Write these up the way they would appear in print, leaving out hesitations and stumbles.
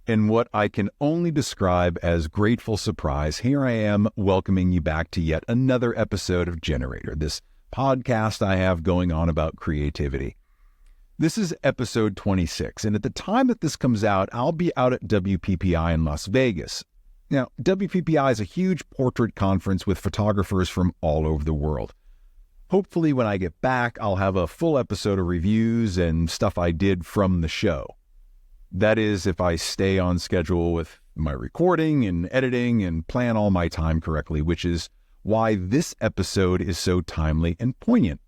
In what I can only describe as grateful surprise, here I am welcoming you back to yet another episode of Generator, this podcast I have going on about creativity. This is episode 26, and at the time that this comes out, I'll be out at WPPI in Las Vegas. Now, WPPI is a huge portrait conference with photographers from all over the world. Hopefully, when I get back, I'll have a full episode of reviews and stuff I did from the show. That is, if I stay on schedule with my recording and editing and plan all my time correctly, which is why this episode is so timely and poignant.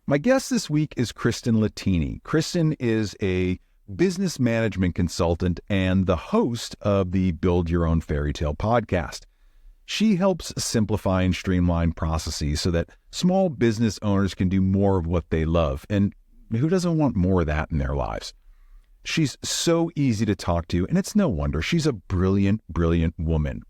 My guest this week is Kristen Lettini. Kristen is a business management consultant and the host of the Build Your Own Fairytale podcast. She helps simplify and streamline processes so that small business owners can do more of what they love. And who doesn't want more of that in their lives? She's so easy to talk to, and it's no wonder. She's a brilliant, brilliant woman.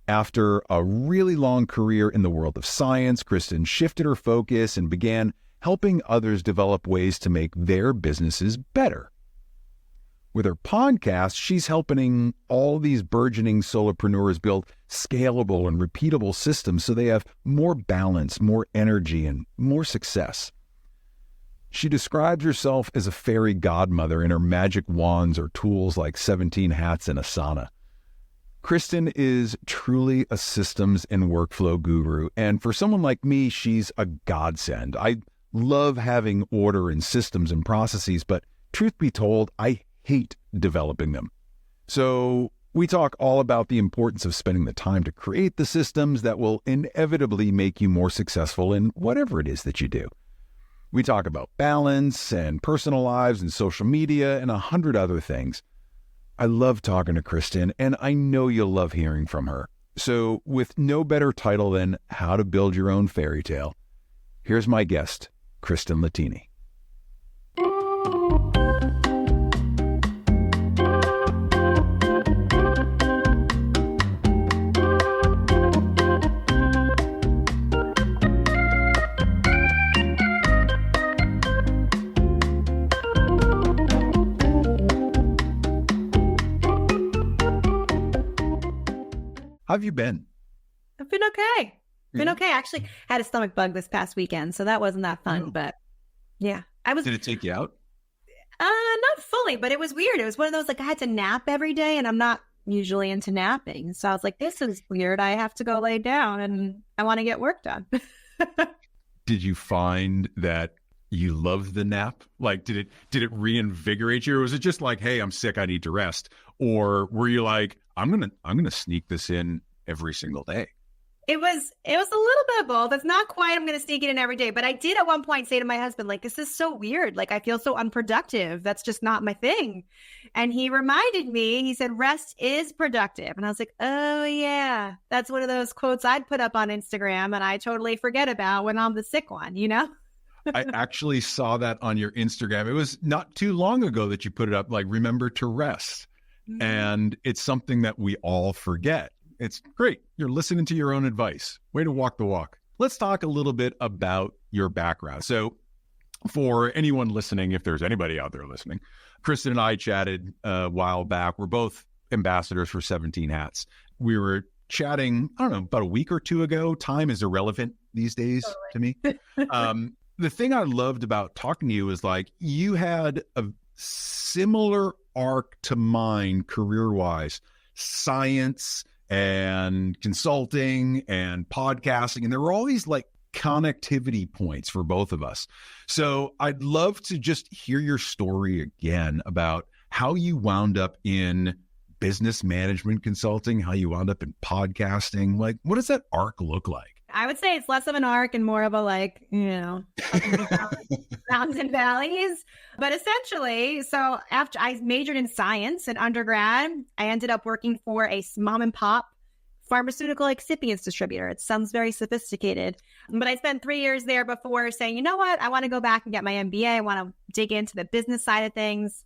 After a really long career in the world of science, Kristen shifted her focus and began helping others develop ways to make their businesses better. With her podcast, she's helping all these burgeoning solopreneurs build scalable and repeatable systems so they have more balance, more energy, and more success. She describes herself as a fairy godmother, and her magic wands are tools like 17 hats and Asana. Kristen is truly a systems and workflow guru, and for someone like me, she's a godsend. I love having order and systems and processes, but truth be told, I hate developing them. So we talk all about the importance of spending the time to create the systems that will inevitably make you more successful in whatever it is that you do. We talk about balance and personal lives and social media and 100 other things. I love talking to Kristen, and I know you'll love hearing from her. So with no better title than How to Build Your Own Fairytale, here's my guest, Kristen Lettini. How have you been? I've been okay. Okay. I actually had a stomach bug this past weekend, so that wasn't that fun. But yeah, Did it take you out? Not fully, but it was weird. It was one of those, like, I had to nap every day, and I'm not usually into napping. So I was like, this is weird. I have to go lay down, and I want to get work done. Did you find that you loved the nap? Like, did it reinvigorate you, or was it just like, hey, I'm sick, I need to rest? Or were you like, I'm gonna sneak this in every single day? It was a little bit of both. It's not quite, I'm going to sneak it in every day, but I did at one point say to my husband, like, this is so weird. Like, I feel so unproductive. That's just not my thing. And he reminded me, he said, rest is productive. And I was like, oh yeah, that's one of those quotes I'd put up on Instagram and I totally forget about when I'm the sick one, you know? I actually saw that on your Instagram. It was not too long ago that you put it up, like, remember to rest. Mm-hmm. And it's something that we all forget. It's great. You're listening to your own advice. Way to walk the walk. Let's talk a little bit about your background. So for anyone listening, if there's anybody out there listening, Kristen and I chatted a while back. We're both ambassadors for 17 Hats. We were chatting, I don't know, about a week or two ago. Time is irrelevant these days to me. The thing I loved about talking to you is, like, you had a similar arc to mine career-wise. Science and consulting and podcasting. And there were all these, like, connectivity points for both of us. So I'd love to just hear your story again about how you wound up in business management consulting, how you wound up in podcasting. Like, what does that arc look like? I would say it's less of an arc and more of a, like, you know, mountains and valleys. But essentially, so after I majored in science in undergrad, I ended up working for a mom and pop pharmaceutical excipients distributor. It sounds very sophisticated, but I spent 3 years there before saying, you know what, I want to go back and get my MBA. I want to dig into the business side of things.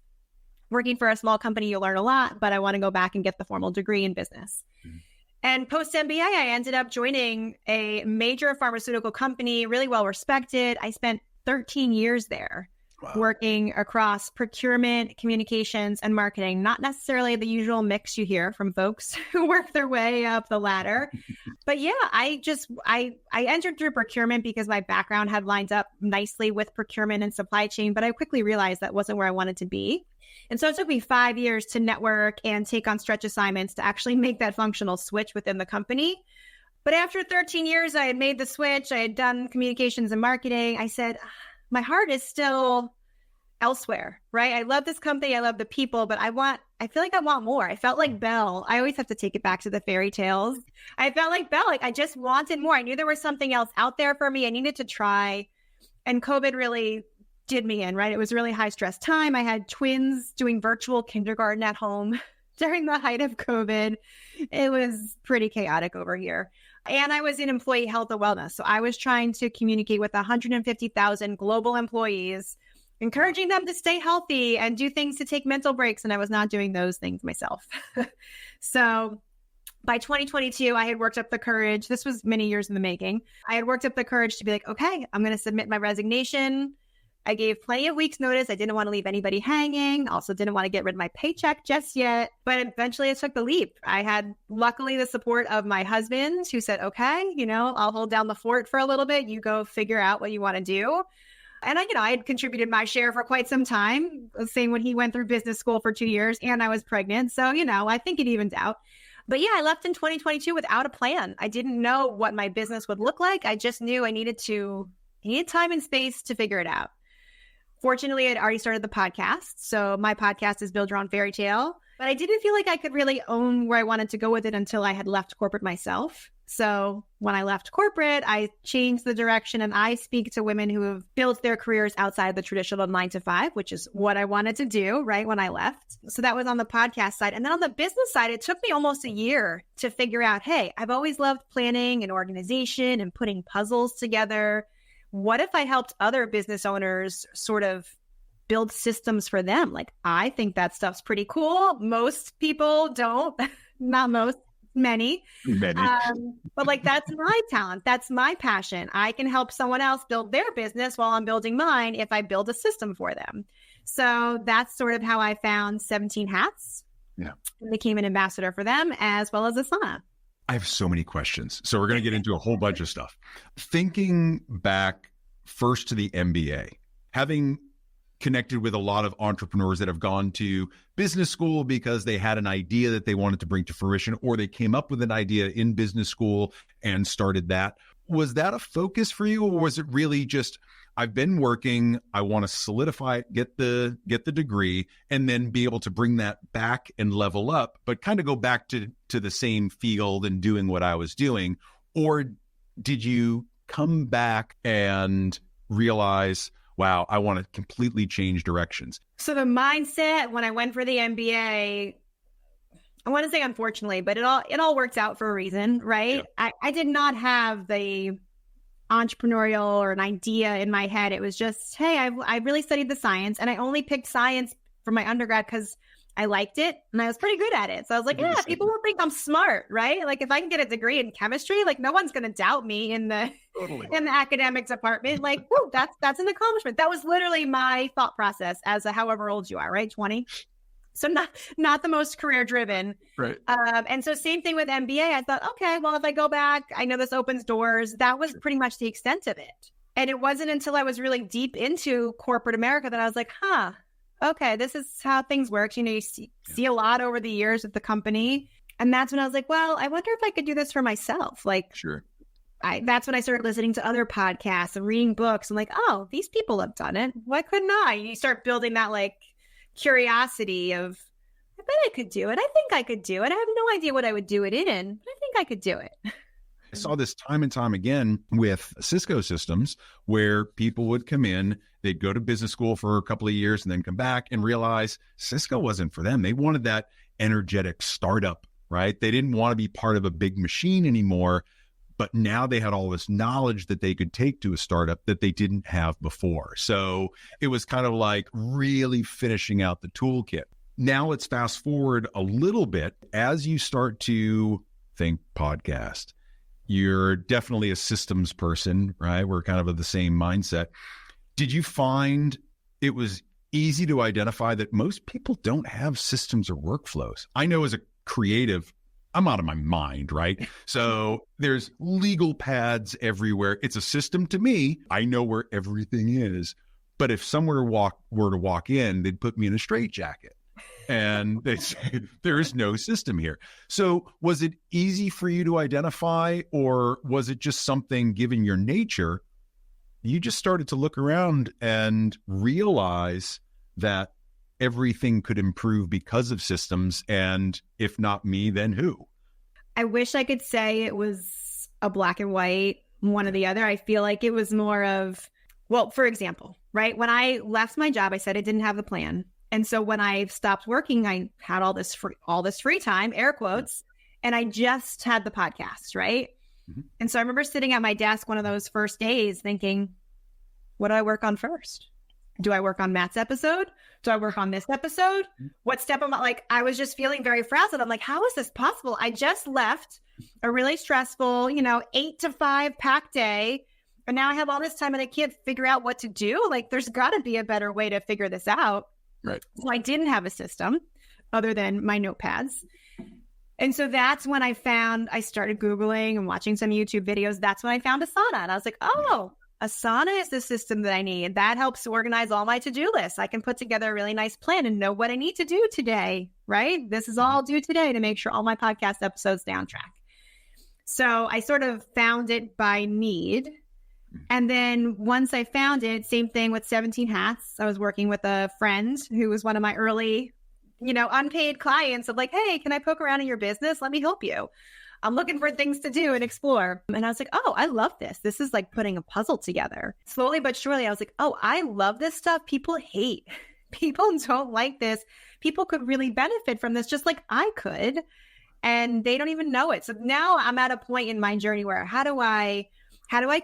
Working for a small company, you learn a lot, but I want to go back and get the formal degree in business. Mm-hmm. And post-MBA, I ended up joining a major pharmaceutical company, really well respected. I spent 13 years there. working across procurement, communications, and marketing. Not necessarily the usual mix you hear from folks who work their way up the ladder. But yeah, I entered through procurement because my background had lined up nicely with procurement and supply chain, but I quickly realized that wasn't where I wanted to be. And so it took me 5 years to network and take on stretch assignments to actually make that functional switch within the company. But after 13 years, I had made the switch. I had done communications and marketing. I said, my heart is still elsewhere, right? I love this company. I love the people, but I feel like I want more. I felt like Belle. I always have to take it back to the fairy tales. I felt like Belle, like I just wanted more. I knew there was something else out there for me. I needed to try. And COVID really did me in, right? It was a really high stress time. I had twins doing virtual kindergarten at home during the height of COVID. It was pretty chaotic over here. And I was in employee health and wellness. So I was trying to communicate with 150,000 global employees, encouraging them to stay healthy and do things to take mental breaks. And I was not doing those things myself. So by 2022, I had worked up the courage. This was many years in the making. I had worked up the courage to be like, okay, I'm going to submit my resignation. I gave plenty of weeks notice. I didn't want to leave anybody hanging. Also didn't want to get rid of my paycheck just yet. But eventually I took the leap. I had luckily the support of my husband who said, okay, I'll hold down the fort for a little bit. You go figure out what you want to do. And I had contributed my share for quite some time, same when he went through business school for 2 years and I was pregnant. So, I think it evened out. But yeah, I left in 2022 without a plan. I didn't know what my business would look like. I just knew I needed time and space to figure it out. Fortunately, I'd already started the podcast. So my podcast is Build Your Own Fairytale, but I didn't feel like I could really own where I wanted to go with it until I had left corporate myself. So when I left corporate, I changed the direction and I speak to women who have built their careers outside the traditional 9 to 5, which is what I wanted to do right when I left. So that was on the podcast side. And then on the business side, it took me almost a year to figure out, hey, I've always loved planning and organization and putting puzzles together. What if I helped other business owners sort of build systems for them? Like, I think that stuff's pretty cool. Most people don't, not most, many. But like, that's my talent. That's my passion. I can help someone else build their business while I'm building mine if I build a system for them. So that's sort of how I found 17 Hats. Yeah. And became an ambassador for them as well as Asana. I have so many questions. So we're going to get into a whole bunch of stuff. Thinking back first to the MBA, having connected with a lot of entrepreneurs that have gone to business school because they had an idea that they wanted to bring to fruition, or they came up with an idea in business school and started that. Was that a focus for you, or was it really just, I've been working, I want to solidify it, get the degree, and then be able to bring that back and level up, but kind of go back to the same field and doing what I was doing? Or did you come back and realize, wow, I want to completely change directions? So the mindset when I went for the MBA, I want to say unfortunately, but it all worked out for a reason, right? Yeah. I did not have the entrepreneurial or an idea in my head. It was just, hey, I really studied the science, and I only picked science for my undergrad because I liked it and I was pretty good at it. So I was like, yeah, people will think I'm smart, right? Like if I can get a degree in chemistry, like no one's going to doubt me in the academic department. Like, whoa, that's an accomplishment. That was literally my thought process as a however old you are, right? 20. So not the most career driven. Right. And so same thing with MBA. I thought, okay, well, if I go back, I know this opens doors. That was pretty much the extent of it. And it wasn't until I was really deep into corporate America that I was like, okay, this is how things work. You see a lot over the years at the company. And that's when I was like, well, I wonder if I could do this for myself. Like, sure. That's when I started listening to other podcasts and reading books. I'm like, oh, these people have done it. Why couldn't I? You start building that like curiosity of, I bet I could do it. I think I could do it. I have no idea what I would do it in, but I think I could do it. I saw this time and time again with Cisco systems where people would come in, they'd go to business school for a couple of years and then come back and realize Cisco wasn't for them. They wanted that energetic startup, right? They didn't want to be part of a big machine anymore, but now they had all this knowledge that they could take to a startup that they didn't have before. So it was kind of like really finishing out the toolkit. Now let's fast forward a little bit as you start to think podcast. You're definitely a systems person, right? We're kind of the same mindset. Did you find it was easy to identify that most people don't have systems or workflows. I know as a creative, I'm out of my mind, right? So there's legal pads everywhere. It's a system to me. I know where everything is. But if someone were to walk in, they'd put me in a straitjacket. And they say, there is no system here. So was it easy for you to identify, or was it just something, given your nature, you just started to look around and realize that everything could improve because of systems? And if not me, then who? I wish I could say it was a black and white, one or the other. I feel like it was more of, well, for example, right? When I left my job, I said I didn't have the plan. And so when I stopped working, I had all this free time, air quotes, and I just had the podcast, right? Mm-hmm. And so I remember sitting at my desk one of those first days thinking, what do I work on first? Do I work on Matt's episode? Do I work on this episode? What step am I, like, I was just feeling very frazzled. I'm like, how is this possible? I just left a really stressful, 8 to 5 pack day. And now I have all this time and I can't figure out what to do. Like, there's got to be a better way to figure this out. Right. So I didn't have a system other than my notepads. And so that's when I started Googling and watching some YouTube videos. That's when I found Asana. And I was like, oh, Asana is the system that I need. That helps organize all my to-do lists. I can put together a really nice plan and know what I need to do today, right? This is all I'll do today to make sure all my podcast episodes stay on track. So I sort of found it by need. And then once I found it, same thing with 17 Hats. I was working with a friend who was one of my early, unpaid clients of like, hey, can I poke around in your business? Let me help you. I'm looking for things to do and explore. And I was like, oh, I love this. This is like putting a puzzle together. Slowly but surely, I was like, oh, I love this stuff. People hate. People don't like this. People could really benefit from this just like I could. And they don't even know it. So now I'm at a point in my journey where how do I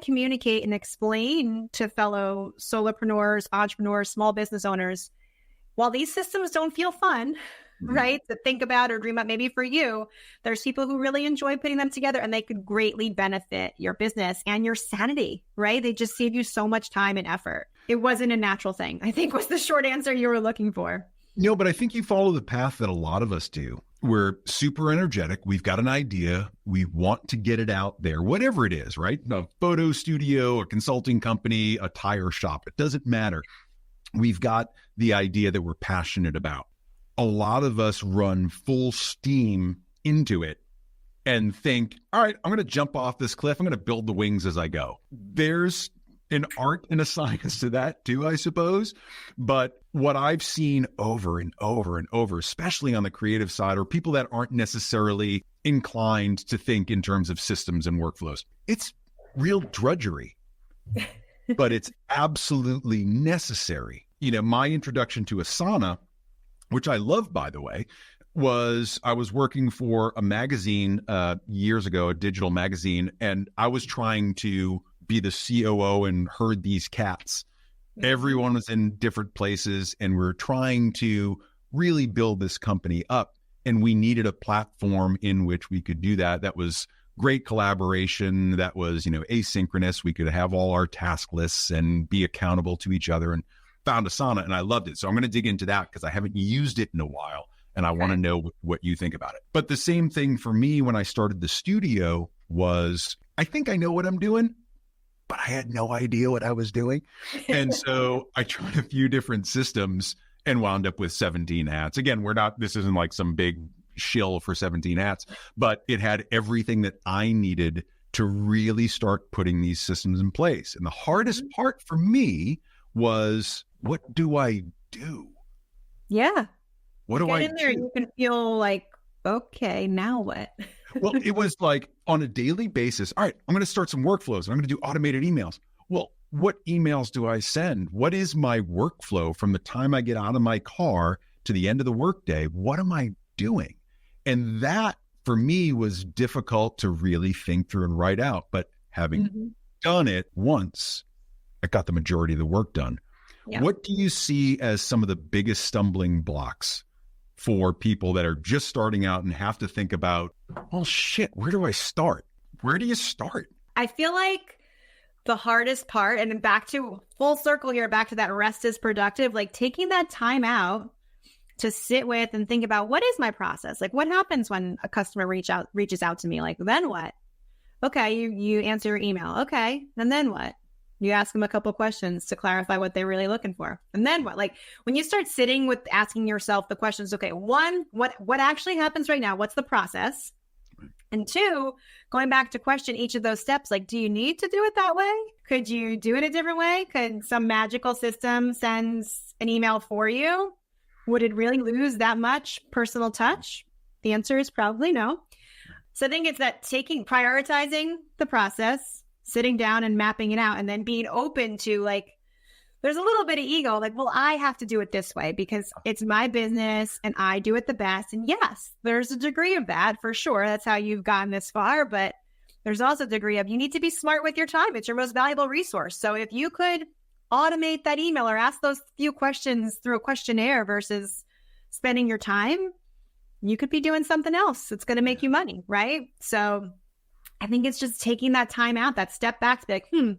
communicate and explain to fellow solopreneurs, entrepreneurs, small business owners, while these systems don't feel fun, right, to think about or dream up, maybe for you, there's people who really enjoy putting them together and they could greatly benefit your business and your sanity, right? They just save you so much time and effort. It wasn't a natural thing, I think was the short answer you were looking for. No, but I think you follow the path that a lot of us do. We're super energetic. We've got an idea. We want to get it out there, whatever it is, right? A photo studio, a consulting company, a tire shop. It doesn't matter. We've got the idea that we're passionate about. A lot of us run full steam into it and think, all right, I'm going to jump off this cliff. I'm going to build the wings as I go. There's an art and a science to that too, I suppose. But what I've seen over and over and over, especially on the creative side, or people that aren't necessarily inclined to think in terms of systems and workflows, it's real drudgery, but it's absolutely necessary. My introduction to Asana, which I love, by the way, was I was working for a magazine years ago, a digital magazine, and I was trying to be the COO and herd these cats. Everyone was in different places and we're trying to really build this company up. And we needed a platform in which we could do that. That was great collaboration. That was, asynchronous. We could have all our task lists and be accountable to each other, and found Asana and I loved it. So I'm going to dig into that because I haven't used it in a while and I want to know what you think about it. But the same thing for me when I started the studio was, I think I know what I'm doing, but I had no idea what I was doing. And so I tried a few different systems and wound up with 17 Hats. Again, this isn't like some big shill for 17 Hats, but it had everything that I needed to really start putting these systems in place. And the hardest part for me was, what do I do? Yeah. What do I in there, do? You can feel like, okay, now what? Well, it was like on a daily basis. All right, I'm going to start some workflows. I'm going to do automated emails. Well, what emails do I send? What is my workflow from the time I get out of my car to the end of the workday? What am I doing? And that for me was difficult to really think through and write out. But having done it once, I got the majority of the work done. Yeah. What do you see as some of the biggest stumbling blocks for people that are just starting out and have to think about, oh shit, where do I start? Where do you start? I feel like the hardest part, and back to full circle here, back to that rest is productive, like taking that time out to sit with and think about, what is my process? Like, what happens when a customer reaches out to me? Like, then what? Okay, you answer your email. Okay, and then what? You ask them a couple questions to clarify what they're really looking for. And then what? Like, when you start sitting with asking yourself the questions, okay, one, what actually happens right now? What's the process? And two, going back to question each of those steps, like, do you need to do it that way? Could you do it a different way? Could some magical system send an email for you? Would it really lose that much personal touch? The answer is probably no. So I think it's that prioritizing the process, sitting down and mapping it out, and then being open to, like, there's a little bit of ego, like, well, I have to do it this way because it's my business and I do it the best. And yes, there's a degree of that for sure. That's how you've gotten this far. But there's also a degree of, you need to be smart with your time. It's your most valuable resource. So if you could automate that email or ask those few questions through a questionnaire versus spending your time, you could be doing something else. It's going to make you money, right? So I think it's just taking that time out, that step back to be like,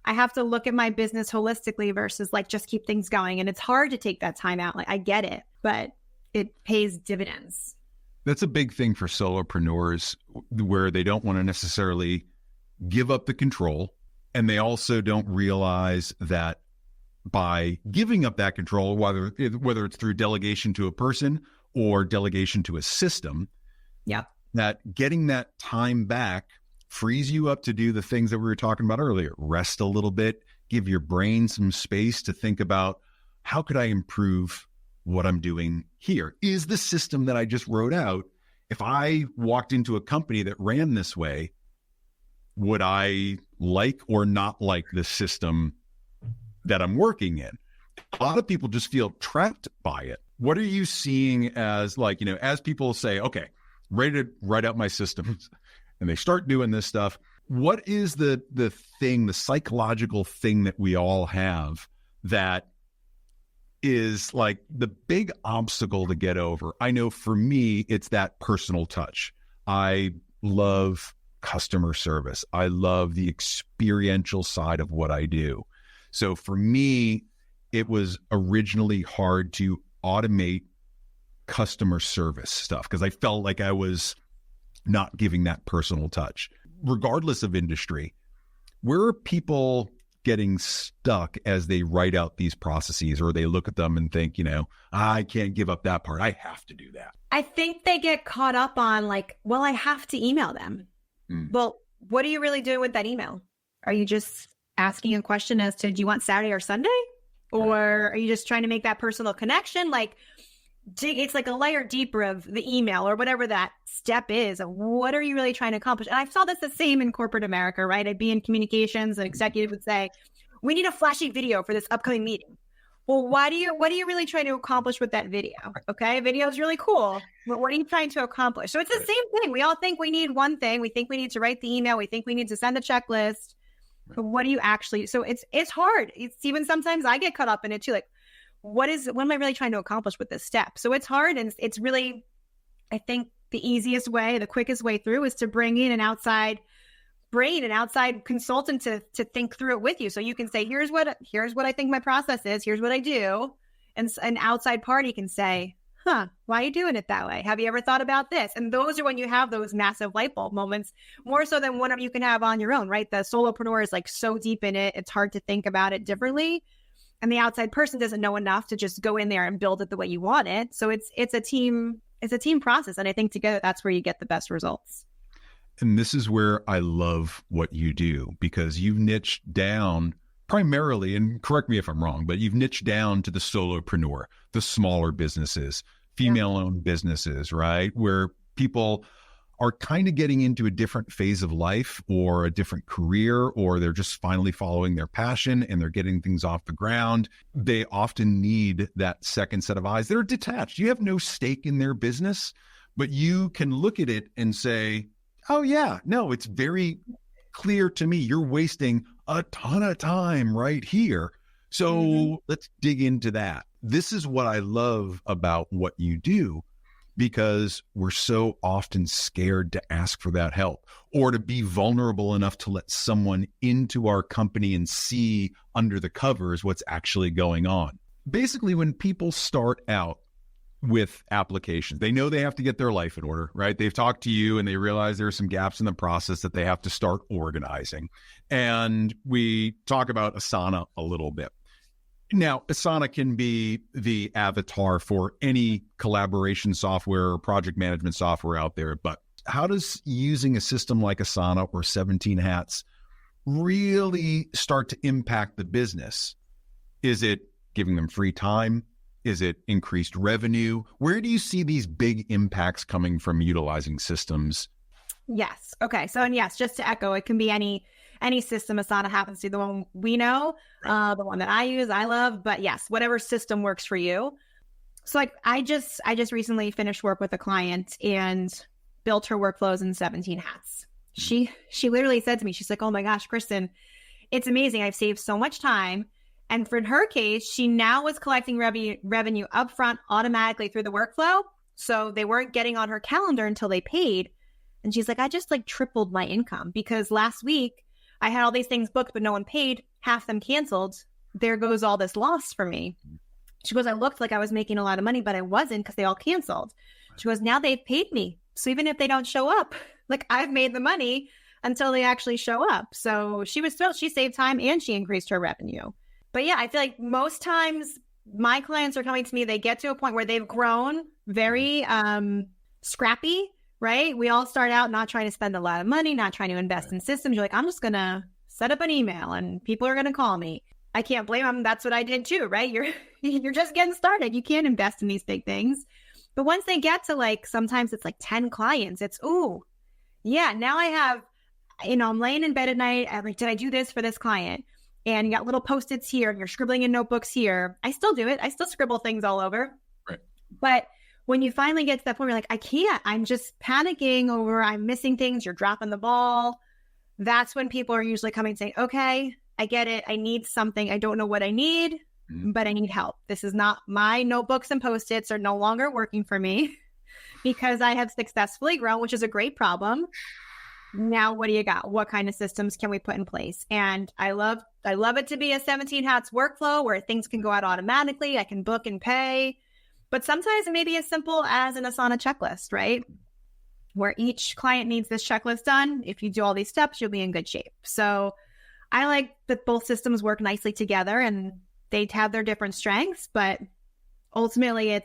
I have to look at my business holistically versus like just keep things going. And it's hard to take that time out. Like, I get it, but it pays dividends. That's a big thing for solopreneurs, where they don't want to necessarily give up the control. And they also don't realize that by giving up that control, whether it's through delegation to a person or delegation to a system, that getting that time back frees you up to do the things that we were talking about earlier. Rest a little bit, give your brain some space to think about, how could I improve what I'm doing here? Is the system that I just wrote out, if I walked into a company that ran this way, would I like or not like the system that I'm working in? A lot of people just feel trapped by it. What are you seeing as, like, as people say, okay, ready to write out my systems, and they start doing this stuff, what is the psychological thing that we all have that is like the big obstacle to get over? I know for me, it's that personal touch. I love customer service. I love the experiential side of what I do. So for me, it was originally hard to automate customer service stuff because I felt like I was not giving that personal touch. Regardless of industry, where are people getting stuck as they write out these processes, or they look at them and think, I can't give up that part. I have to do that. I think they get caught up on like, well, I have to email them. Well, what are you really doing with that email? Are you just asking a question as to, do you want Saturday or Sunday? Or are you just trying to make that personal connection? Like, it's like a layer deeper of the email or whatever that step is. What are you really trying to accomplish? And I saw this the same in corporate America, right? I'd be in communications, an executive would say, we need a flashy video for this upcoming meeting. Well, what are you really trying to accomplish with that video? Okay, video is really cool, but what are you trying to accomplish? So it's the same thing. We all think we need one thing. We think we need to write the email. We think we need to send a checklist. But what do you actually? So it's hard. It's even sometimes I get caught up in it too. Like, what am I really trying to accomplish with this step? So it's hard, and it's really, I think the easiest way, the quickest way through is to bring in an outside brain, an outside consultant to think through it with you. So you can say, here's what I think my process is. Here's what I do. And an outside party can say, why are you doing it that way? Have you ever thought about this? And those are when you have those massive light bulb moments, more so than one of you can have on your own, right? The solopreneur is like so deep in it. It's hard to think about it differently. And the outside person doesn't know enough to just go in there and build it the way you want it. So it's a team process. And I think together, that's where you get the best results. And this is where I love what you do, because you've niched down primarily, and correct me if I'm wrong, but you've niched down to the solopreneur, the smaller businesses, female-owned businesses, right? Where people are kind of getting into a different phase of life or a different career, or they're just finally following their passion and they're getting things off the ground. They often need that second set of eyes. They're detached. You have no stake in their business, but you can look at it and say, oh yeah, no, it's very clear to me. You're wasting a ton of time right here. So let's dig into that. This is what I love about what you do, because we're so often scared to ask for that help or to be vulnerable enough to let someone into our company and see under the covers what's actually going on. Basically, when people start out with applications, they know they have to get their life in order, right? They've talked to you and they realize there are some gaps in the process that they have to start organizing. And we talk about Asana a little bit. Now, Asana can be the avatar for any collaboration software or project management software out there, but how does using a system like Asana or 17 Hats really start to impact the business? Is it giving them free time? Is it increased revenue? Where do you see these big impacts coming from utilizing systems? Yes. Okay. So, and yes, just to echo, it can be any system. Asana happens to be the one we know, the one that I use, I love, but yes, whatever system works for you. So like I just recently finished work with a client and built her workflows in 17 Hats. She literally said to me, she's like, oh my gosh, Kristen, it's amazing. I've saved so much time. And for her case, she now was collecting revenue upfront automatically through the workflow. So they weren't getting on her calendar until they paid. And she's like, I just like tripled my income because last week I had all these things booked, but no one paid, half them canceled. There goes all this loss for me. She goes, I looked like I was making a lot of money, but I wasn't because they all canceled. She goes, now they've paid me. So even if they don't show up, like I've made the money until they actually show up. So she was thrilled. She saved time and she increased her revenue. But yeah, I feel like most times my clients are coming to me, they get to a point where they've grown very scrappy, right? We all start out not trying to spend a lot of money, not trying to invest in systems. You're like, I'm just going to set up an email and people are going to call me. I can't blame them. That's what I did too, right? You're just getting started. You can't invest in these big things. But once they get to like, sometimes it's like 10 clients, it's, ooh, yeah, now I have, I'm laying in bed at night. I'm like, did I do this for this client? And you got little Post-its here and you're scribbling in notebooks here. I still do it. I still scribble things all over. Right. But when you finally get to that point, you're like, I can't. I'm just panicking over, I'm missing things. You're dropping the ball. That's when people are usually coming saying, okay, I get it. I need something. I don't know what I need, but I need help. This is not, my notebooks and Post-its are no longer working for me because I have successfully grown, which is a great problem. Now, what do you got? What kind of systems can we put in place? And I love it to be a 17 Hats workflow where things can go out automatically. I can book and pay, but sometimes it may be as simple as an Asana checklist, right? Where each client needs this checklist done. If you do all these steps, you'll be in good shape. So I like that both systems work nicely together and they have their different strengths, but ultimately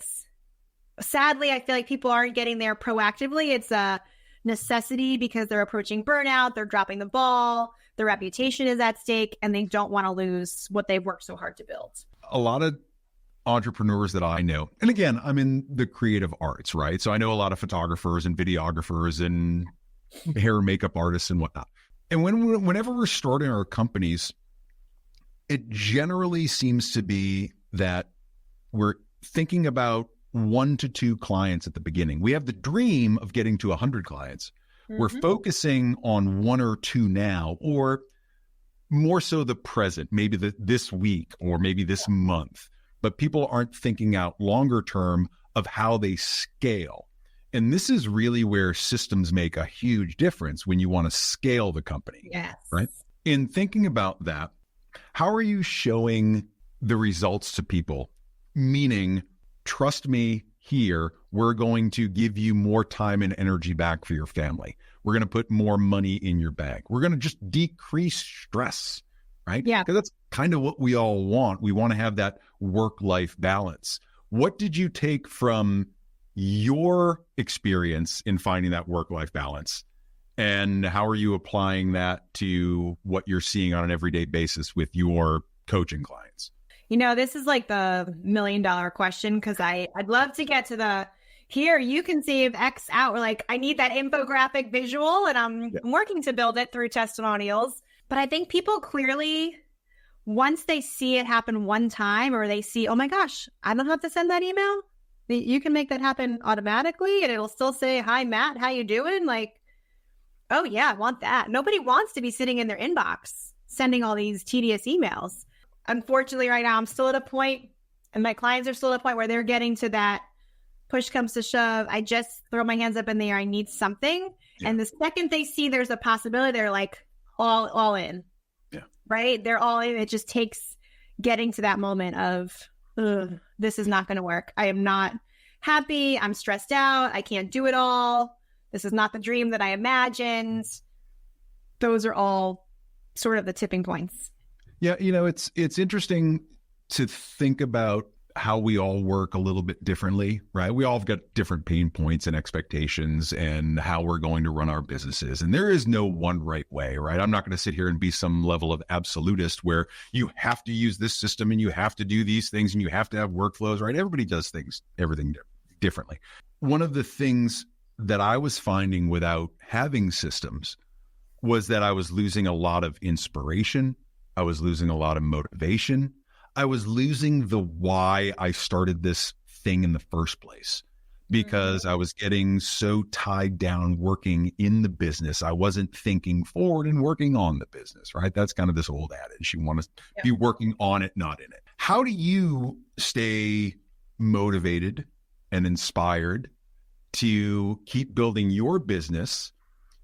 sadly, I feel like people aren't getting there proactively. It's a necessity because they're approaching burnout, they're dropping the ball, their reputation is at stake, and they don't want to lose what they've worked so hard to build. A lot of entrepreneurs that I know, and again, I'm in the creative arts, right? So I know a lot of photographers and videographers and hair and makeup artists and whatnot. And whenever we're starting our companies, it generally seems to be that we're thinking about 1 to 2 clients at the beginning. We have the dream of getting to 100 clients. We're focusing on 1 or 2 now, or more so the present, maybe this week or maybe this month. But people aren't thinking out longer term of how they scale. And this is really where systems make a huge difference when you want to scale the company. Yes. Right? In thinking about that, how are you showing the results to people? Meaning, trust me here, we're going to give you more time and energy back for your family. We're going to put more money in your bank. We're going to just decrease stress, right? Yeah. Because that's kind of what we all want. We want to have that work-life balance. What did you take from your experience in finding that work-life balance? And how are you applying that to what you're seeing on an everyday basis with your coaching clients? This is like the $1 million question because I'd love to get to here you can save X out. Or like, I need that infographic visual and I'm working to build it through testimonials. But I think people clearly, once they see it happen one time or they see, oh my gosh, I don't have to send that email. You can make that happen automatically and it'll still say, hi, Matt, how you doing? Like, oh yeah, I want that. Nobody wants to be sitting in their inbox sending all these tedious emails. Unfortunately, right now, I'm still at a point, and my clients are still at a point where they're getting to that push comes to shove, I just throw my hands up in the air. I need something. Yeah. And the second they see there's a possibility, they're like all in. Yeah. Right? They're all in. It just takes getting to that moment of, this is not going to work. I am not happy. I'm stressed out. I can't do it all. This is not the dream that I imagined. Those are all sort of the tipping points. Yeah. It's interesting to think about how we all work a little bit differently, right? We all have got different pain points and expectations and how we're going to run our businesses. And there is no one right way, right? I'm not going to sit here and be some level of absolutist where you have to use this system and you have to do these things and you have to have workflows, right? Everybody does everything differently. One of the things that I was finding without having systems was that I was losing a lot of inspiration. I was losing a lot of motivation. I was losing the why I started this thing in the first place because I was getting so tied down working in the business. I wasn't thinking forward and working on the business, right? That's kind of this old adage. You want to be working on it, not in it. How do you stay motivated and inspired to keep building your business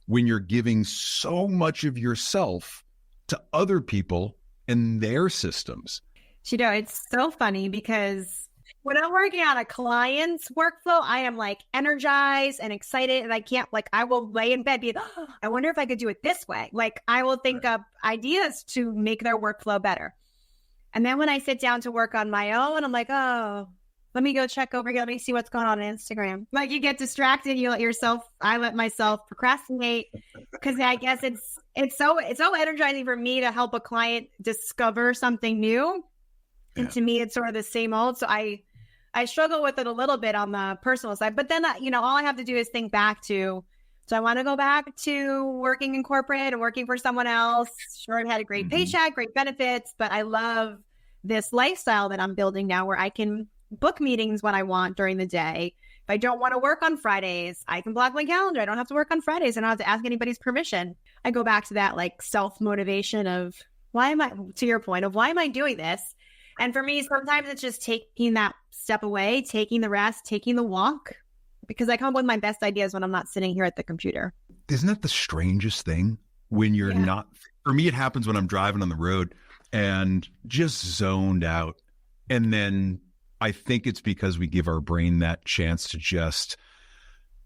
when you're giving so much of yourself to other people and their systems? It's so funny because when I'm working on a client's workflow, I am like energized and excited, and I will lay in bed being, I wonder if I could do it this way. Like I will think up ideas to make their workflow better. And then when I sit down to work on my own, I'm like, oh, let me go check over here. Let me see what's going on Instagram. Like you get distracted. I let myself procrastinate because I guess it's so energizing for me to help a client discover something new. And to me, it's sort of the same old. So I struggle with it a little bit on the personal side. But then, all I have to do is think back to, do I want to go back to working in corporate and working for someone else? Sure, I've had a great paycheck, great benefits, but I love this lifestyle that I'm building now where I can book meetings when I want during the day. If I don't want to work on Fridays, I can block my calendar. I don't have to work on Fridays. I don't have to ask anybody's permission. I go back to that like self-motivation of why am I doing this? And for me, sometimes it's just taking that step away, taking the rest, taking the walk, because I come up with my best ideas when I'm not sitting here at the computer. Isn't that the strangest thing when you're not, for me, it happens when I'm driving on the road and just zoned out. And then I think it's because we give our brain that chance to just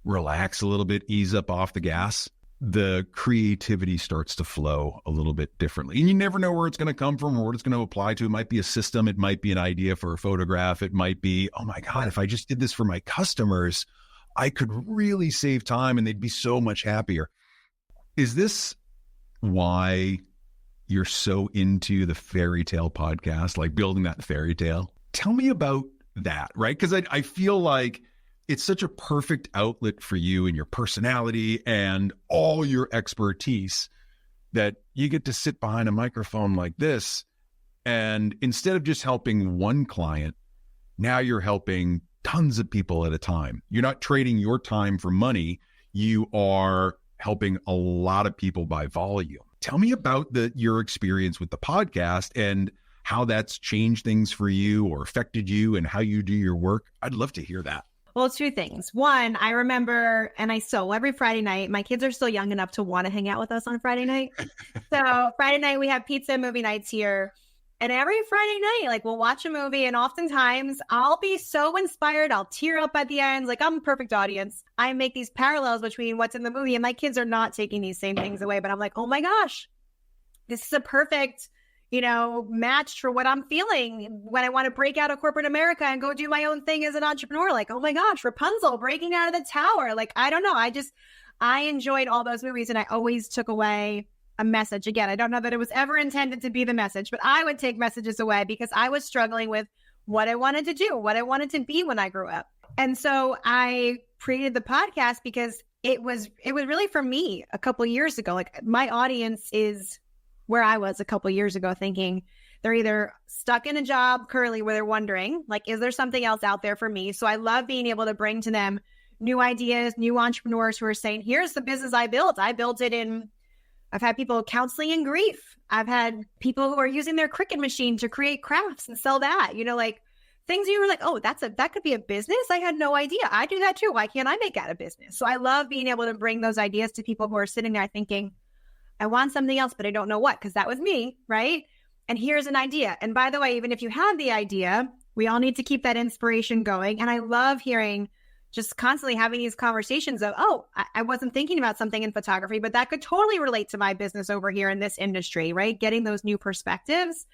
relax a little bit, ease up off the gas. The creativity starts to flow a little bit differently. And you never know where it's going to come from or what it's going to apply to. It might be a system. It might be an idea for a photograph. It might be, oh my God, if I just did this for my customers, I could really save time and they'd be so much happier. Is this why you're so into the fairy tale podcast, like building that fairy tale? Tell me about that, right? Because I feel like it's such a perfect outlet for you and your personality and all your expertise that you get to sit behind a microphone like this. And instead of just helping one client, now you're helping tons of people at a time. You're not trading your time for money. You are helping a lot of people by volume. Tell me about your experience with the podcast and how that's changed things for you or affected you and how you do your work. I'd love to hear that. Well, two things. One, I remember, and I still, every Friday night, my kids are still young enough to want to hang out with us on Friday night. So Friday night, we have pizza and movie nights here. And every Friday night, like we'll watch a movie and oftentimes I'll be so inspired. I'll tear up at the end. Like I'm a perfect audience. I make these parallels between what's in the movie and my kids are not taking these same things away. But I'm like, oh my gosh, this is a perfect match for what I'm feeling when I want to break out of corporate America and go do my own thing as an entrepreneur. Like, oh my gosh, Rapunzel breaking out of the tower. Like, I don't know. I enjoyed all those movies and I always took away a message. Again, I don't know that it was ever intended to be the message, but I would take messages away because I was struggling with what I wanted to do, what I wanted to be when I grew up. And so I created the podcast because it was really for me a couple of years ago. Like my audience is where I was a couple of years ago, thinking they're either stuck in a job currently where they're wondering, like, is there something else out there for me? So I love being able to bring to them new ideas, new entrepreneurs who are saying, here's the business I built. I built it I've had people counseling in grief. I've had people who are using their Cricut machine to create crafts and sell that, like things you were like, oh, that could be a business. I had no idea. I do that too. Why can't I make that a business? So I love being able to bring those ideas to people who are sitting there thinking, I want something else, but I don't know what, because that was me, right? And here's an idea. And by the way, even if you have the idea, we all need to keep that inspiration going. And I love hearing, just constantly having these conversations of, oh, I wasn't thinking about something in photography, but that could totally relate to my business over here in this industry, right? Getting those new perspectives.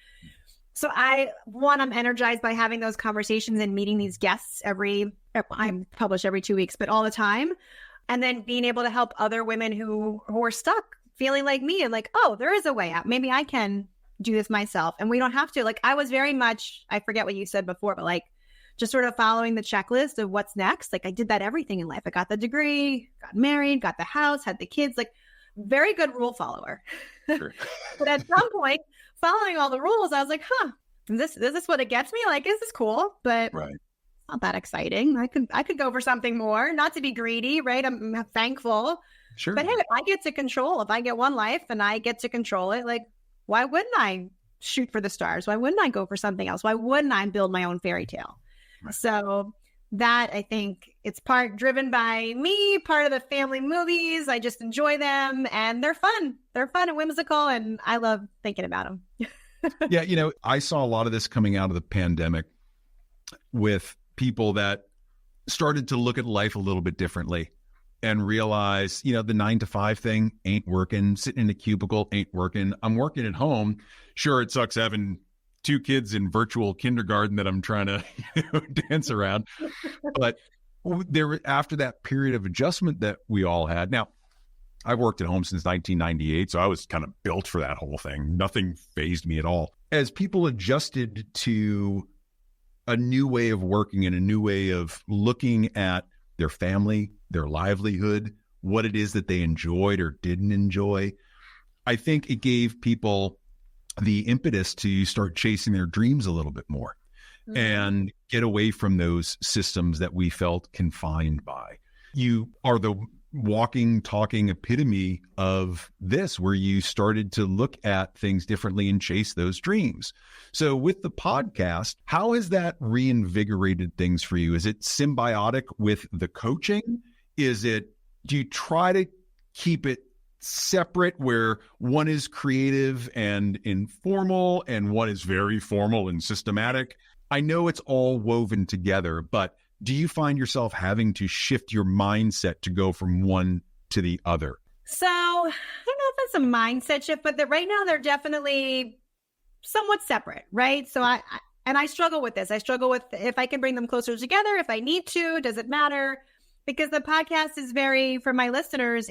So I'm energized by having those conversations and meeting these guests I publish every 2 weeks, but all the time. And then being able to help other women who are stuck, feeling like me and like, oh, there is a way out. Maybe I can do this myself. And we don't have to. Like, I was very much, I forget what you said before, but like just sort of following the checklist of what's next. Like, I did that everything in life. I got the degree, got married, got the house, had the kids, like very good rule follower. Sure. But at some point, following all the rules, I was like, is this what it gets me? Like, is this cool? But right. It's not that exciting. I could go for something more, not to be greedy, right? I'm thankful. Sure. But hey, if I get to control, if I get one life and I get to control it, like, why wouldn't I shoot for the stars? Why wouldn't I go for something else? Why wouldn't I build my own fairy tale? Right. So that, I think it's part driven by me, part of the family movies. I just enjoy them and they're fun. They're fun and whimsical and I love thinking about them. Yeah. I saw a lot of this coming out of the pandemic with people that started to look at life a little bit differently and realize, the 9-to-5 thing ain't working. Sitting in a cubicle ain't working. I'm working at home. Sure, it sucks having 2 kids in virtual kindergarten that I'm trying to dance around. But after that period of adjustment that we all had. Now, I've worked at home since 1998, so I was kind of built for that whole thing. Nothing fazed me at all. As people adjusted to a new way of working and a new way of looking at their family, their livelihood, what it is that they enjoyed or didn't enjoy, I think it gave people the impetus to start chasing their dreams a little bit more and get away from those systems that we felt confined by. You are the walking, talking epitome of this, where you started to look at things differently and chase those dreams. So with the podcast, how has that reinvigorated things for you? Is it symbiotic with the coaching? Do you try to keep it separate where one is creative and informal and one is very formal and systematic? I know it's all woven together, but do you find yourself having to shift your mindset to go from one to the other? So I don't know if that's a mindset shift, but right now they're definitely somewhat separate, right? So I struggle with this. I struggle with if I can bring them closer together, if I need to, does it matter? Because the podcast is for my listeners,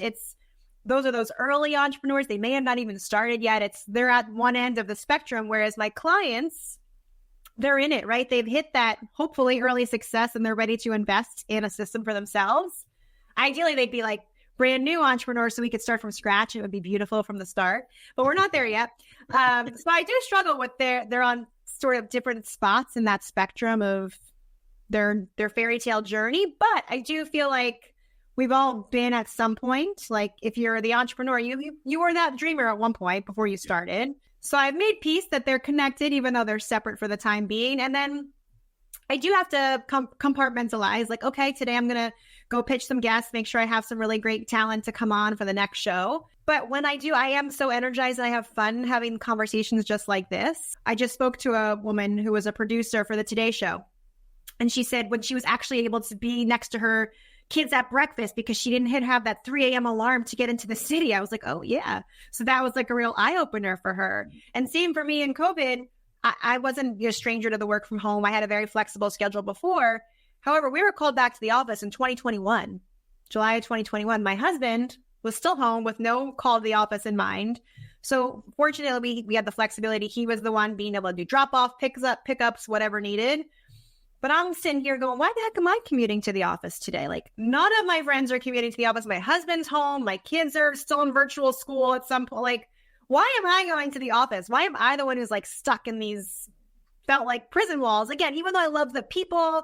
those are those early entrepreneurs. They may have not even started yet. They're at one end of the spectrum, whereas my clients, they're in it, right? They've hit that hopefully early success and they're ready to invest in a system for themselves. Ideally, they'd be like brand new entrepreneurs so we could start from scratch. It would be beautiful from the start, but we're not there yet. So I do struggle with they're on sort of different spots in that spectrum of their fairy tale journey. But I do feel like we've all been at some point, like if you're the entrepreneur, you were that dreamer at one point before you started. So I've made peace that they're connected, even though they're separate for the time being. And then I do have to compartmentalize, like, okay, today I'm going to go pitch some guests, make sure I have some really great talent to come on for the next show. But when I do, I am so energized and I have fun having conversations just like this. I just spoke to a woman who was a producer for the Today Show. And she said when she was actually able to be next to her kids at breakfast because she didn't have that 3 a.m. alarm to get into the city. I was like, oh yeah. So that was like a real eye opener for her. And same for me in COVID. I wasn't a stranger to the work from home. I had a very flexible schedule before. However, we were called back to the office in 2021, July of 2021. My husband was still home with no call to the office in mind. So fortunately, we had the flexibility. He was the one being able to do drop-off, pickups, whatever needed. But I'm sitting here going, why the heck am I commuting to the office today? Like, none of my friends are commuting to the office. My husband's home. My kids are still in virtual school at some point. Like, why am I going to the office? Why am I the one who's like stuck in these, felt like prison walls? Again, even though I love the people,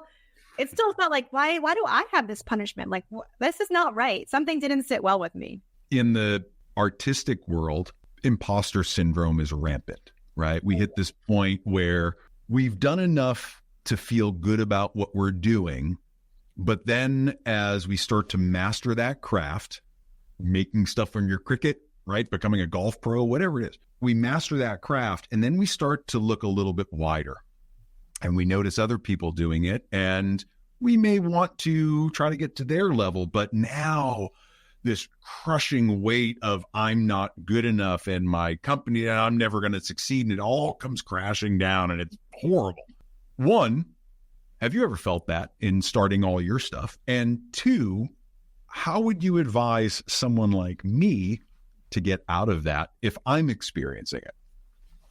it still felt like, why do I have this punishment? Like, this is not right. Something didn't sit well with me. In the artistic world, imposter syndrome is rampant, right? We hit this point where we've done enough to feel good about what we're doing. But then as we start to master that craft, making stuff from your Cricut, right? Becoming a golf pro, whatever it is, we master that craft. And then we start to look a little bit wider and we notice other people doing it. And we may want to try to get to their level, but now this crushing weight of I'm not good enough and my company, and I'm never going to succeed. And it all comes crashing down and it's horrible. One, have you ever felt that in starting all your stuff? And two, how would you advise someone like me to get out of that if I'm experiencing it?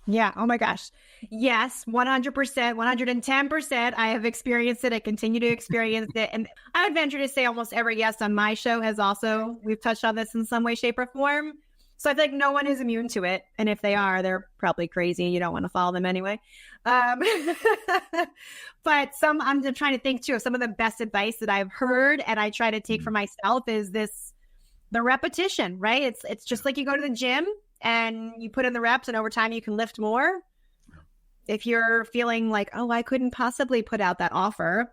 Yeah. Oh my gosh. Yes. 100%, 110%. I have experienced it. I continue to experience it. And I would venture to say almost every guest on my show has also, we've touched on this in some way, shape, or form. So I feel like no one is immune to it. And if they are, they're probably crazy. You don't want to follow them anyway. But I'm just trying to think too of some of the best advice that I've heard and I try to take for myself is the repetition, right? It's just like you go to the gym and you put in the reps and over time you can lift more. If you're feeling like, oh, I couldn't possibly put out that offer,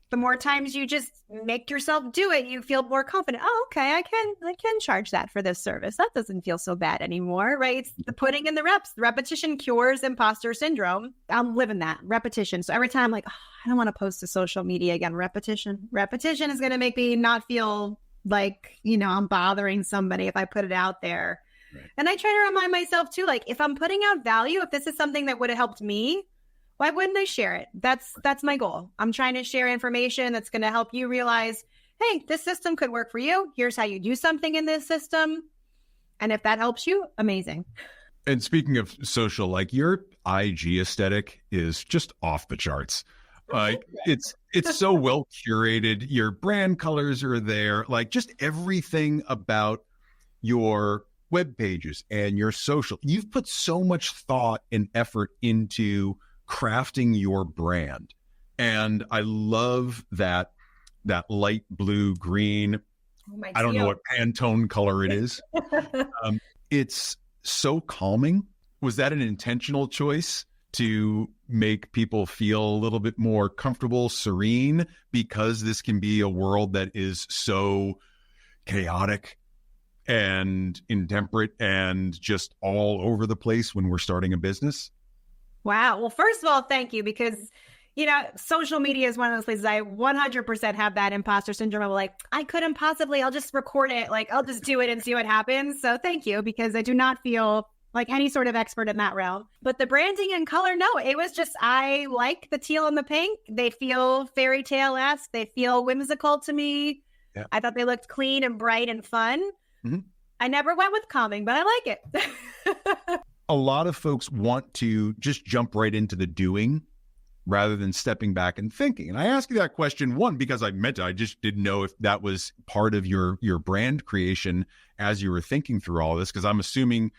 the more times you just make yourself do it, you feel more confident. Oh, okay, I can charge that for this service. That doesn't feel so bad anymore, right? It's the putting in the reps. The repetition cures imposter syndrome. I'm living that repetition. So every time I'm like, oh, I don't want to post to social media again. Repetition is going to make me not feel like, I'm bothering somebody if I put it out there. Right. And I try to remind myself too, like if I'm putting out value, if this is something that would have helped me, why wouldn't I share it? That's my goal. I'm trying to share information that's going to help you realize, hey, this system could work for you. Here's how you do something in this system. And if that helps you, amazing. And speaking of social, like your IG aesthetic is just off the charts. Like it's so well curated. Your brand colors are there. Like just everything about your web pages and your social. You've put so much thought and effort into crafting your brand. And I love that light blue green. I don't know what Pantone color it is. It's so calming. Was that an intentional choice to make people feel a little bit more comfortable, serene, because this can be a world that is so chaotic and intemperate and just all over the place when we're starting a business? Wow. Well, first of all, thank you, because, social media is one of those places I 100% have that imposter syndrome of like, I couldn't possibly, I'll just record it. Like, I'll just do it and see what happens. So thank you, because I do not feel like any sort of expert in that realm. But the branding and color, no, it was just, I like the teal and the pink. They feel fairy tale-esque. They feel whimsical to me. Yeah. I thought they looked clean and bright and fun. Mm-hmm. I never went with calming, but I like it. A lot of folks want to just jump right into the doing rather than stepping back and thinking. And I ask you that question, one, because I just didn't know if that was part of your brand creation as you were thinking through all this, because I'm assuming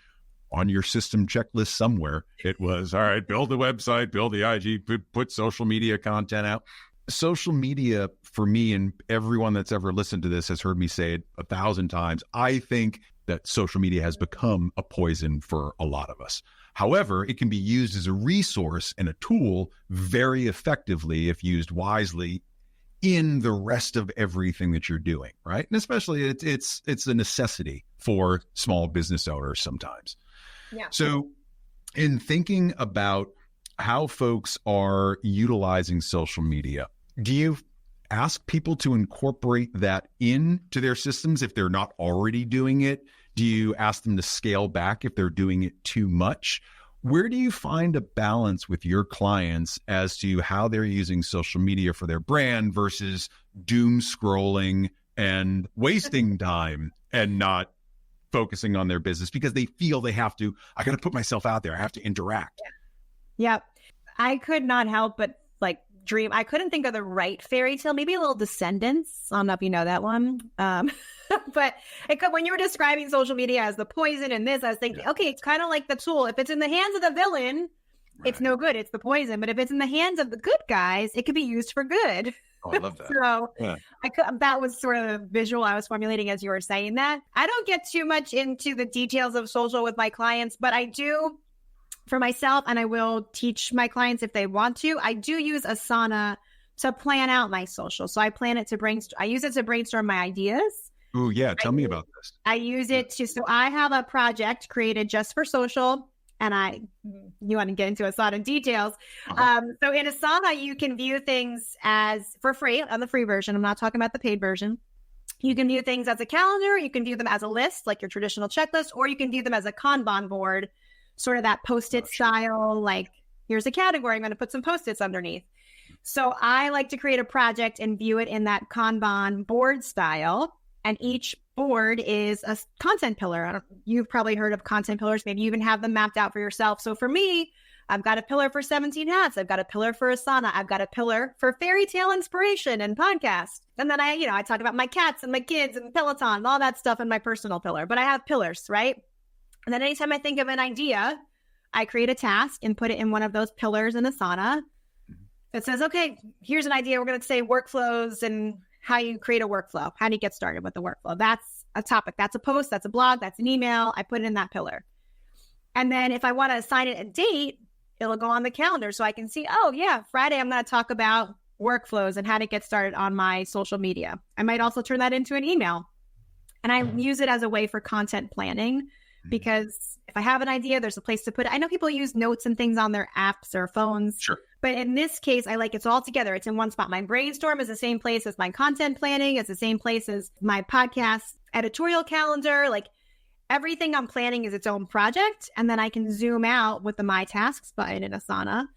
on your system checklist somewhere, it was, all right, build the website, build the IG, put social media content out. Social media, for me, and everyone that's ever listened to this has heard me say it 1,000 times, I think that social media has become a poison for a lot of us. However, it can be used as a resource and a tool very effectively if used wisely in the rest of everything that you're doing, right? And especially it's a necessity for small business owners sometimes. Yeah. So in thinking about how folks are utilizing social media, do you ask people to incorporate that into their systems if they're not already doing it? Do you ask them to scale back if they're doing it too much? Where do you find a balance with your clients as to how they're using social media for their brand versus doom scrolling and wasting time and not focusing on their business because they feel they have to, I got to put myself out there. I have to interact. Yep. I could not help but dream. I couldn't think of the right fairy tale, maybe a little Descendants. I don't know if you know that one. But when you were describing social media as the poison and this, I was thinking, okay, it's kind of like the tool. If it's in the hands of the villain, it's no good. It's the poison. But if it's in the hands of the good guys, it could be used for good. Oh, I love that. So that was sort of the visual I was formulating as you were saying that. I don't get too much into the details of social with my clients, but I do for myself, and I will teach my clients if they want to. I do use Asana to plan out my social. So I plan it to brainstorm. I use it to brainstorm my ideas. Oh, yeah. Tell me about this. I use it to, so I have a project created just for social, and you want to get into Asana details. So in Asana, you can view things as for free on the free version. I'm not talking about the paid version. You can view things as a calendar. You can view them as a list, like your traditional checklist, or you can view them as a Kanban board, sort of that Post-it style, like here's a category. I'm going to put some Post-its underneath. So I like to create a project and view it in that Kanban board style. And each board is a content pillar. You've probably heard of content pillars. Maybe you even have them mapped out for yourself. So for me, I've got a pillar for 17 hats. I've got a pillar for Asana. I've got a pillar for fairy tale inspiration and podcast. And then I talk about my cats and my kids and Peloton and all that stuff in my personal pillar. But I have pillars, right? And then anytime I think of an idea, I create a task and put it in one of those pillars in Asana. It says, okay, here's an idea. We're going to say workflows and how you create a workflow. How do you get started with the workflow? That's a topic. That's a post. That's a blog. That's an email. I put it in that pillar. And then if I want to assign it a date, it'll go on the calendar so I can see, oh yeah, Friday, I'm going to talk about workflows and how to get started on my social media. I might also turn that into an email. And I use it as a way for content planning, because if I have an idea, there's a place to put it. I know people use notes and things on their apps or phones. Sure. But in this case, I like it's all together. It's in one spot. My brainstorm is the same place as my content planning. It's the same place as my podcast editorial calendar. Like everything I'm planning is its own project. And then I can zoom out with the My Tasks button in Asana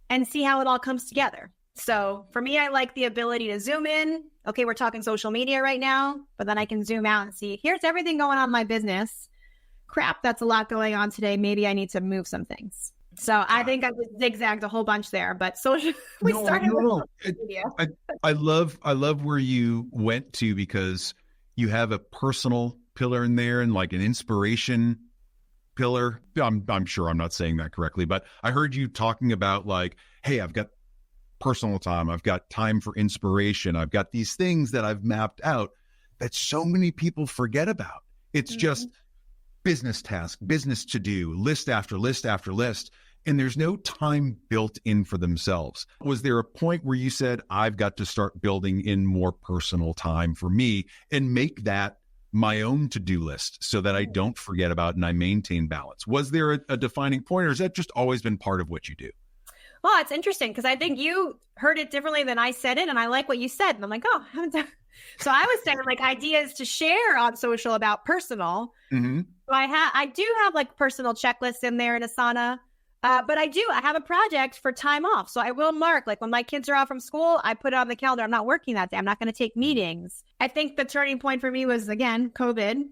and see how it all comes together. So for me, I like the ability to zoom in. Okay, we're talking social media right now, but then I can zoom out and see, here's everything going on in my business. Crap, that's a lot going on today. Maybe I need to move some things. So I think I just zigzagged a whole bunch there, but social. I love where you went to, because you have a personal pillar in there and like an inspiration pillar. I'm sure I'm not saying that correctly, but I heard you talking about like, hey, I've got personal time. I've got time for inspiration. I've got these things that I've mapped out that so many people forget about. It's just business task, business to do, list after list after list. And there's no time built in for themselves. Was there a point where you said, I've got to start building in more personal time for me and make that my own to-do list so that I don't forget about and I maintain balance? Was there a defining point, or has that just always been part of what you do? Well, it's interesting because I think you heard it differently than I said it. And I like what you said. And I'm like, oh, I haven't done. So I was saying like ideas to share on social about personal. So I do have like personal checklists in there in Asana. But I have a project for time off. So I will mark, like when my kids are off from school, I put it on the calendar. I'm not working that day. I'm not going to take meetings. I think the turning point for me was, again, COVID.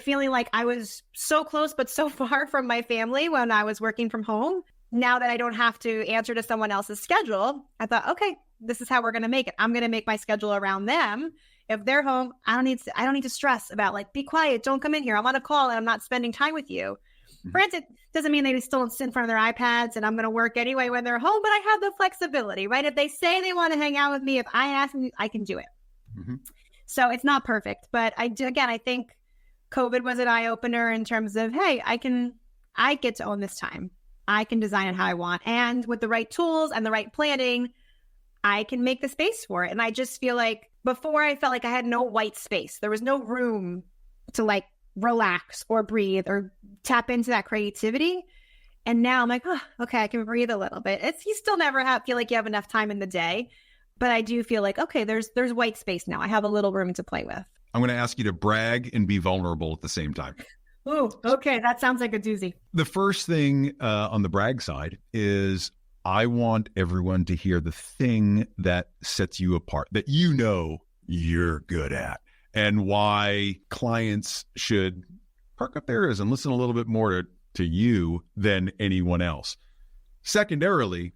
Feeling like I was so close, but so far from my family when I was working from home. Now that I don't have to answer to someone else's schedule, I thought, okay, this is how we're going to make it. I'm going to make my schedule around them. If they're home, I don't need to stress about like, be quiet. Don't come in here. I'm on a call and I'm not spending time with you. Granted, doesn't mean they still sit in front of their iPads and I'm going to work anyway when they're home, but I have the flexibility, right? If they say they want to hang out with me, if I ask them, I can do it. So it's not perfect, but I think COVID was an eye opener in terms of, hey, I get to own this time. I can design it how I want. And with the right tools and the right planning, I can make the space for it. And I just feel like before I felt like I had no white space. There was no room to like relax or breathe or tap into that creativity. And now I'm like, oh, okay, I can breathe a little bit. You still never feel like you have enough time in the day, but I do feel like, okay, there's white space now. I have a little room to play with. I'm going to ask you to brag and be vulnerable at the same time. Oh, okay. That sounds like a doozy. The first thing on the brag side is I want everyone to hear the thing that sets you apart, that you know you're good at, and why clients should perk up their ears and listen a little bit more to you than anyone else. Secondarily,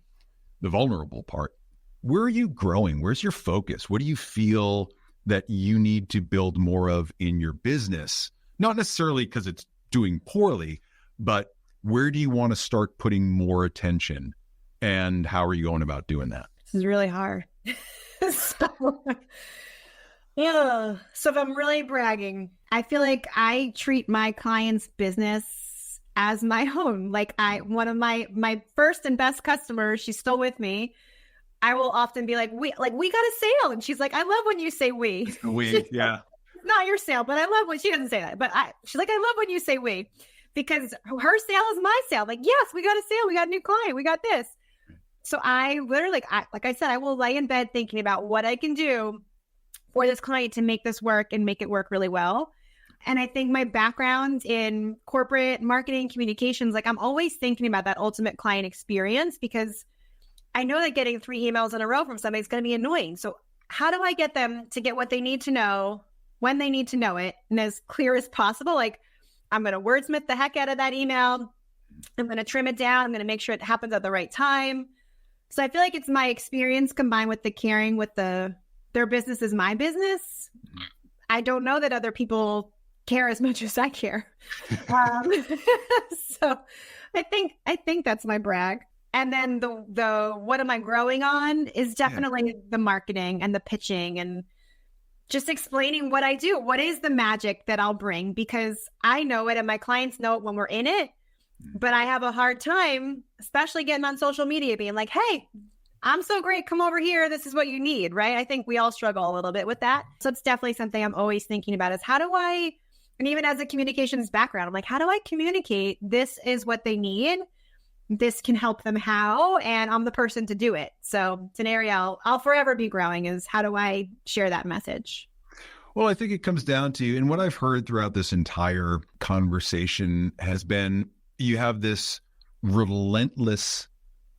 the vulnerable part. Where are you growing? Where's your focus? What do you feel that you need to build more of in your business? Not necessarily because it's doing poorly, but where do you want to start putting more attention? And how are you going about doing that? This is really hard. So if I'm really bragging, I feel like I treat my clients' business as my own. Like one of my first and best customers, she's still with me. I will often be like, we got a sale. And she's like, I love when you say we. Yeah. Not your sale, but I love when she doesn't say that. But she's like, I love when you say we, because her sale is my sale. Like, yes, we got a sale. We got a new client. We got this. So I literally, like I said, I will lay in bed thinking about what I can do for this client to make this work and make it work really well. And I think my background in corporate marketing communications, like I'm always thinking about that ultimate client experience, because I know that getting 3 emails in a row from somebody is going to be annoying. So how do I get them to get what they need to know when they need to know it, and as clear as possible? Like, I'm going to wordsmith the heck out of that email. I'm going to trim it down. I'm going to make sure it happens at the right time. So I feel like it's my experience combined with the caring with their business is my business. I don't know that other people care as much as I care. So I think that's my brag. And then the what am I growing on is definitely the marketing and the pitching and just explaining what I do. What is the magic that I'll bring? Because I know it and my clients know it when we're in it. But I have a hard time, especially getting on social media, being like, hey, I'm so great. Come over here. This is what you need, right? I think we all struggle a little bit with that. So it's definitely something I'm always thinking about is how do I, and even as a communications background, I'm like, how do I communicate? This is what they need. This can help them how, and I'm the person to do it. So it's an area I'll forever be growing is how do I share that message? Well, I think it comes down to, and what I've heard throughout this entire conversation has been, you have this relentless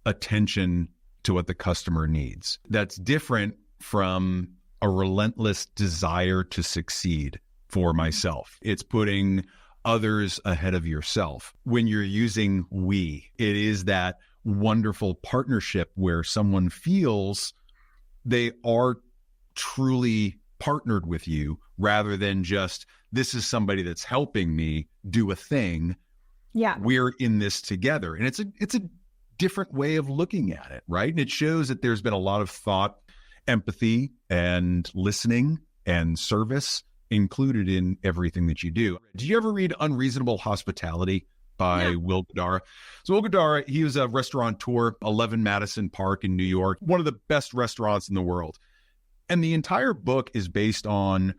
attention to what the customer needs. That's different from a relentless desire to succeed for myself. It's putting others ahead of yourself. When you're using we, it is that wonderful partnership where someone feels they are truly partnered with you rather than just, this is somebody that's helping me do a thing. Yeah. We're in this together. And it's a different way of looking at it, right? And it shows that there's been a lot of thought, empathy, and listening and service included in everything that you do. Did you ever read Unreasonable Hospitality by Will Guidara? So Will Guidara, he was a restaurateur, 11 Madison Park in New York, one of the best restaurants in the world. And the entire book is based on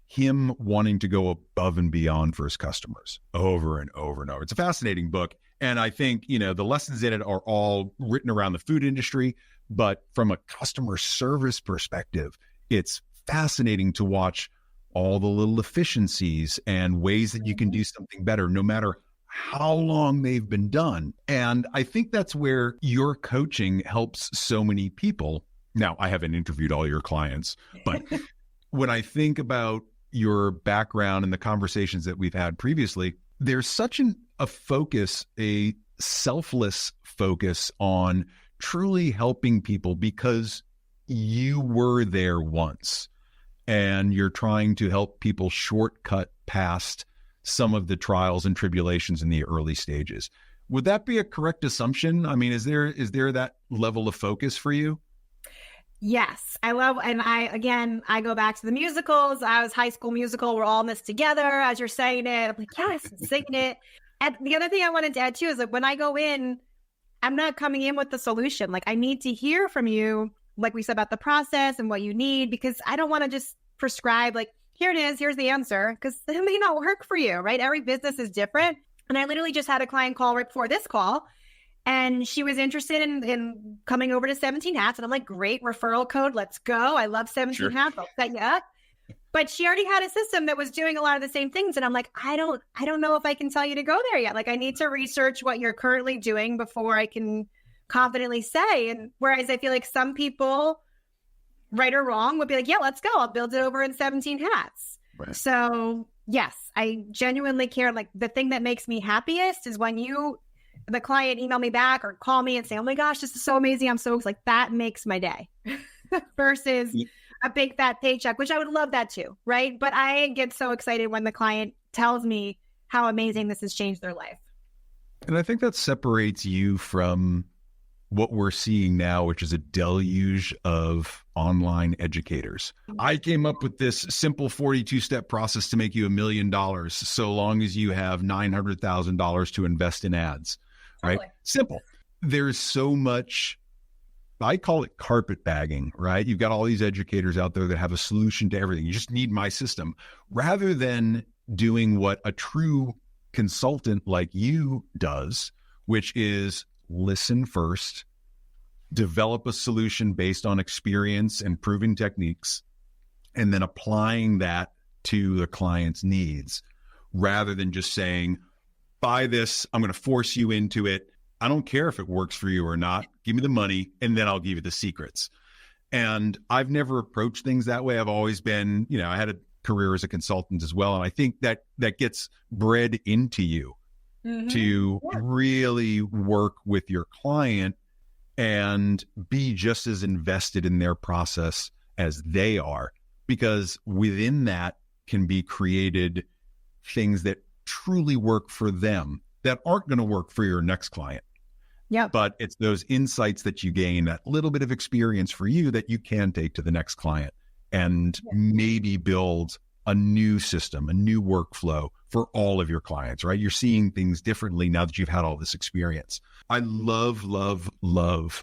him wanting to go above and beyond for his customers over and over and over. It's a fascinating book. And I think, the lessons in it are all written around the food industry, but from a customer service perspective, it's fascinating to watch all the little efficiencies and ways that you can do something better, no matter how long they've been done. And I think that's where your coaching helps so many people. Now, I haven't interviewed all your clients, but when I think about your background and the conversations that we've had previously, there's such a focus, a selfless focus on truly helping people because you were there once. And you're trying to help people shortcut past some of the trials and tribulations in the early stages. Would that be a correct assumption? I mean, is there that level of focus for you? Yes, I love, and I go back to the musicals. I was High School Musical. We're all in this together as you're saying it. I'm like, yes, singing it. And the other thing I wanted to add too is that when I go in, I'm not coming in with the solution. Like I need to hear from you, like we said about the process and what you need, because I don't want to just prescribe like, here it is, here's the answer, because it may not work for you, right? Every business is different. And I literally just had a client call right before this call, and she was interested in coming over to 17 Hats. And I'm like, great, referral code, let's go. I love 17 Hats, I'll set you up. But she already had a system that was doing a lot of the same things. And I'm like, I don't know if I can tell you to go there yet. Like I need to research what you're currently doing before I can confidently say. And whereas I feel like some people, right or wrong, would be like, yeah, let's go. I'll build it over in 17 Hats. Right. So yes, I genuinely care. Like the thing that makes me happiest is when the client email me back or call me and say, oh my gosh, this is so amazing. I'm so like, that makes my day versus a big fat paycheck, which I would love that too. Right. But I get so excited when the client tells me how amazing this has changed their life. And I think that separates you from what we're seeing now, which is a deluge of online educators. I came up with this simple 42-step process to make you $1 million so long as you have $900,000 to invest in ads, right? Totally. Simple. There's so much, I call it carpet bagging, right? You've got all these educators out there that have a solution to everything. You just need my system, rather than doing what a true consultant like you does, which is listen first, develop a solution based on experience and proven techniques, and then applying that to the client's needs, rather than just saying, buy this, I'm going to force you into it. I don't care if it works for you or not. Give me the money, and then I'll give you the secrets. And I've never approached things that way. I've always been, I had a career as a consultant as well. And I think that gets bred into you to really work with your client and be just as invested in their process as they are, because within that can be created things that truly work for them that aren't going to work for your next client. Yeah. But it's those insights that you gain, that little bit of experience for you that you can take to the next client and maybe build a new system, a new workflow for all of your clients, right? You're seeing things differently now that you've had all this experience. I love, love, love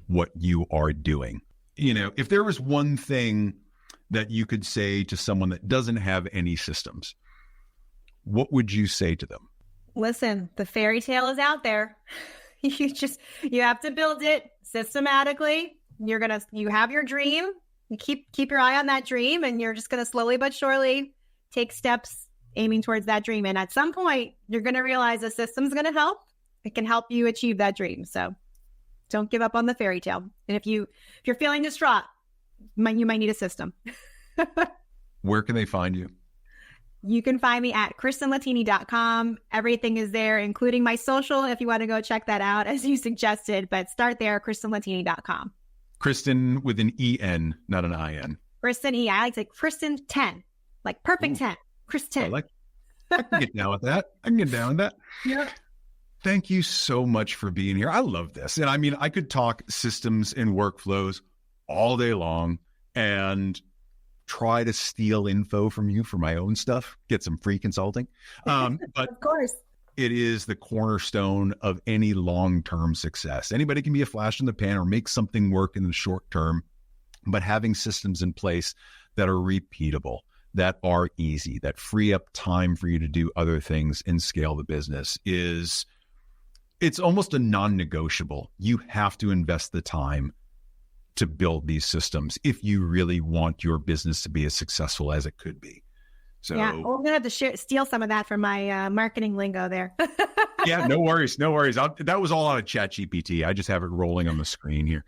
what you are doing. If there was one thing that you could say to someone that doesn't have any systems, what would you say to them? Listen, the fairy tale is out there. You have to build it systematically. You have your dream. You keep your eye on that dream, and you're just going to slowly but surely take steps aiming towards that dream. And at some point, you're going to realize the system's going to help. It can help you achieve that dream. So don't give up on the fairy tale. And if you're feeling distraught, you might need a system. Where can they find you? You can find me at KristenLettini.com. Everything is there, including my social, if you want to go check that out, as you suggested. But start there, KristenLettini.com. Kristen with an E-N, not an I-N. Kristen E. I like to say Kristen 10, like perfect 10. Kristen. I can get down with that. Yeah. Thank you so much for being here. I love this. And I could talk systems and workflows all day long and try to steal info from you for my own stuff, get some free consulting. But of course, it is the cornerstone of any long-term success. Anybody can be a flash in the pan or make something work in the short term, but having systems in place that are repeatable, that are easy, that free up time for you to do other things and scale the business it's almost a non-negotiable. You have to invest the time to build these systems if you really want your business to be as successful as it could be. So yeah, well, I'm going to have to steal some of that from my marketing lingo there. Yeah, no worries. That was all out of ChatGPT. I just have it rolling on the screen here.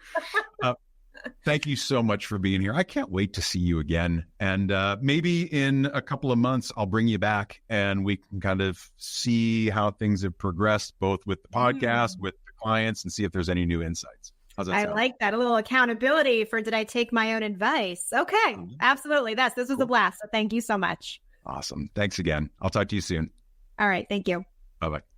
Thank you so much for being here. I can't wait to see you again. And maybe in a couple of months, I'll bring you back and we can kind of see how things have progressed, both with the podcast, with the clients, and see if there's any new insights. How's that sound? I like that. A little accountability for, did I take my own advice? Okay, absolutely. This was a blast. So thank you so much. Awesome. Thanks again. I'll talk to you soon. All right. Thank you. Bye-bye.